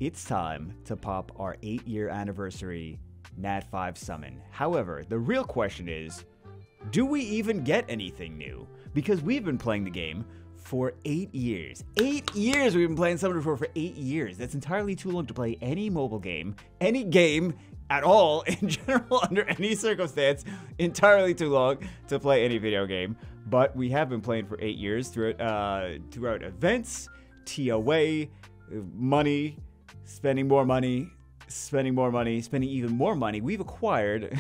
it's time to pop our 8-year anniversary Nat 5 summon. However, the real question is, do we even get anything new? Because we've been playing the game for 8 years. 8 years we've been playing Summon for 8 years. That's entirely too long to play any mobile game, any game at all, in general, under any circumstance. Entirely too long to play any video game. But we have been playing for 8 years throughout events, TOA, money, spending more money, spending even more money. We've acquired,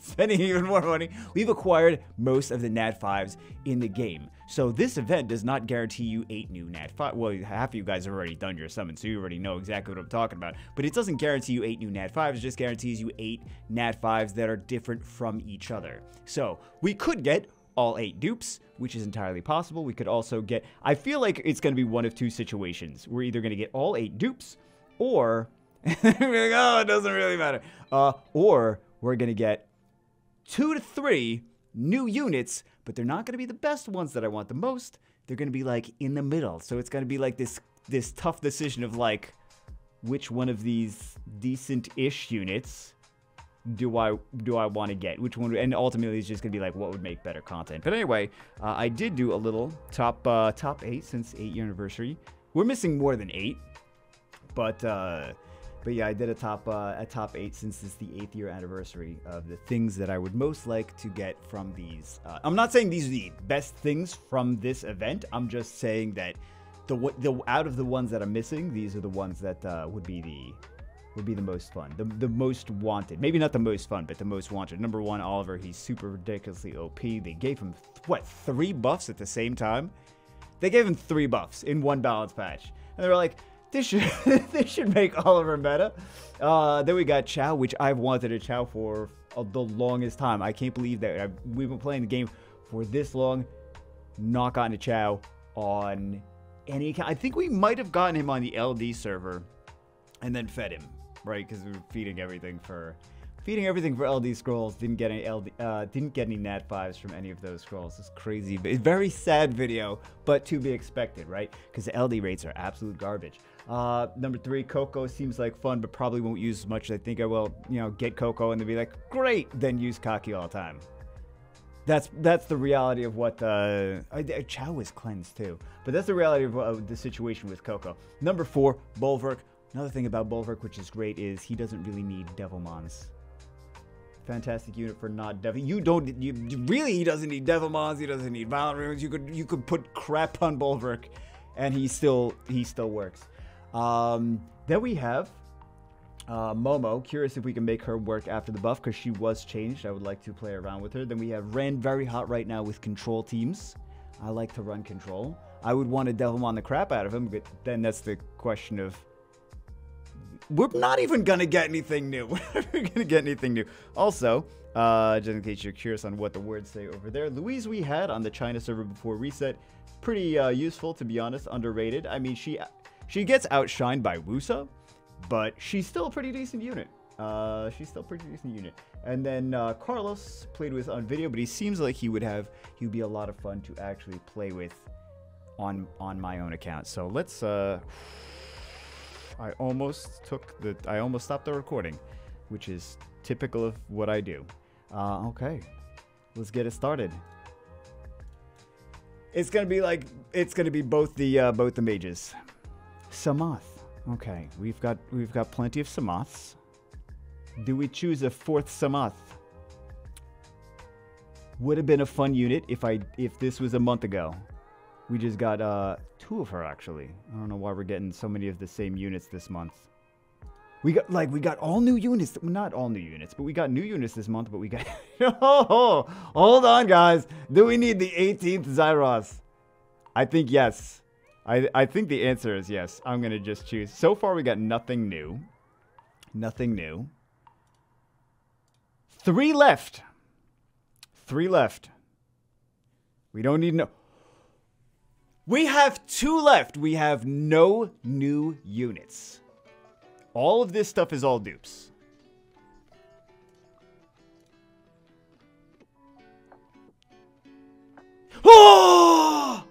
spending even more money. We've acquired most of the Nat 5s in the game. So this event does not guarantee you 8 new Nat 5. Well, half of you guys have already done your summon, so you already know exactly what I'm talking about. But it doesn't guarantee you 8 new Nat 5s. It just guarantees you 8 Nat 5s that are different from each other. So we could get all 8 dupes, which is entirely possible. We could also get, I feel like it's going to be one of two situations. We're either going to get all 8 dupes, or, like, oh, it doesn't really matter. Or we're going to get 2 to 3 new units, but they're not going to be the best ones that I want the most. They're going to be like in the middle. So it's going to be like this tough decision of like, which one of these decent-ish units do I want to get? Which one? And ultimately, it's just gonna be like, what would make better content? But anyway, I did do a little top 8 since 8-year anniversary. We're missing more than 8, but yeah, I did a top 8 since it's the 8th-year anniversary of the things that I would most like to get from these. I'm not saying these are the best things from this event. I'm just saying that the out of the ones that I'm missing, these are the ones that would be the most fun, the most wanted. Maybe not the most fun, but the most wanted. Number 1, Oliver. He's super ridiculously OP. They gave him, what, 3 buffs at the same time? They gave him 3 buffs in one balance patch. And they were like, this should make Oliver meta. Then we got Chao, which I've wanted a Chao for the longest time. I can't believe that we've been playing the game for this long, not gotten a Chao on any account. I think we might have gotten him on the LD server and then fed him. Right, because we were feeding everything for LD scrolls. Didn't get any Nat 5s from any of those scrolls. It's crazy. It's very sad video, but to be expected, right? Because the LD rates are absolute garbage. Number 3, Coco seems like fun, but probably won't use as much as I think I will. You know, get Coco and then be like, great, then use Kaki all the time. That's the reality of what Chao is cleansed too, but that's the reality of the situation with Coco. Number 4, Bulwark. Another thing about Bulwark, which is great, is he doesn't really need Devilmons. Fantastic unit for not Devil. Really, he doesn't need Devilmons. He doesn't need Violent Runes. You could put crap on Bulwark, and he still works. Then we have Momo. Curious if we can make her work after the buff, because she was changed. I would like to play around with her. Then we have Ren, very hot right now with control teams. I like to run control. I would want to Devilmon the crap out of him, but then that's the question of, we're not even going to get anything new. We're never going to get anything new. Also, just in case you're curious on what the words say over there, Louise we had on the China server before reset. Pretty useful, to be honest. Underrated. I mean, she gets outshined by Wusa, but she's still a pretty decent unit. And then Carlos played with on video, but he seems like he would be a lot of fun to actually play with on my own account. So let's I almost stopped the recording, which is typical of what I do. Okay, let's get it started. It's gonna be both the mages. Samoth. Okay, we've got plenty of Samoths. Do we choose a 4th Samoth? Would have been a fun unit if this was a month ago. We just got 2 of her, actually. I don't know why we're getting so many of the same units this month. We got all new units. Not all new units, but we got new units this month, but we got... Oh, hold on, guys. Do we need the 18th Zyros? I think yes. I think the answer is yes. I'm going to just choose. So far, we got nothing new. Nothing new. 3 left. 3 left. We don't need no... We have 2 left. We have no new units. All of this stuff is all dupes. Oh!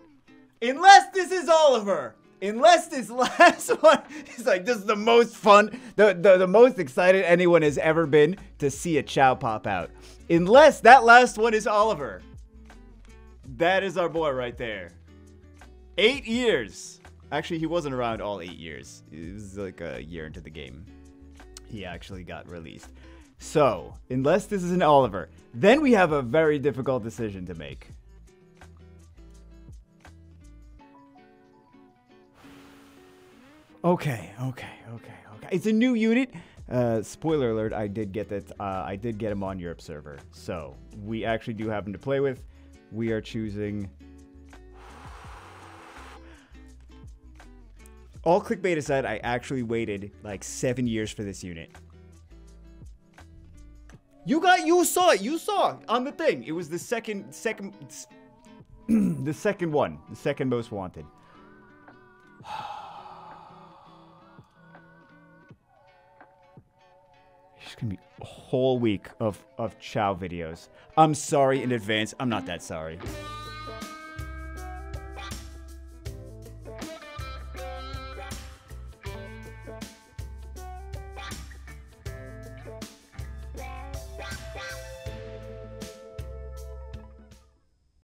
Unless this is Oliver. Unless this last one is like, this is the most fun, the most excited anyone has ever been to see a Chao pop out. Unless that last one is Oliver. That is our boy right there. 8 years. Actually, he wasn't around all 8 years. It was like a year into the game. He actually got released. So, unless this is an Oliver, then we have a very difficult decision to make. Okay. It's a new unit. Spoiler alert, I did get that. I did get him on Europe server. So, we actually do have him to play with. We are choosing... All clickbait aside, I actually waited like 7 years for this unit. You saw it on the thing. It was the second the second one, the second most wanted. It's gonna be a whole week of Chao videos. I'm sorry in advance. I'm not that sorry.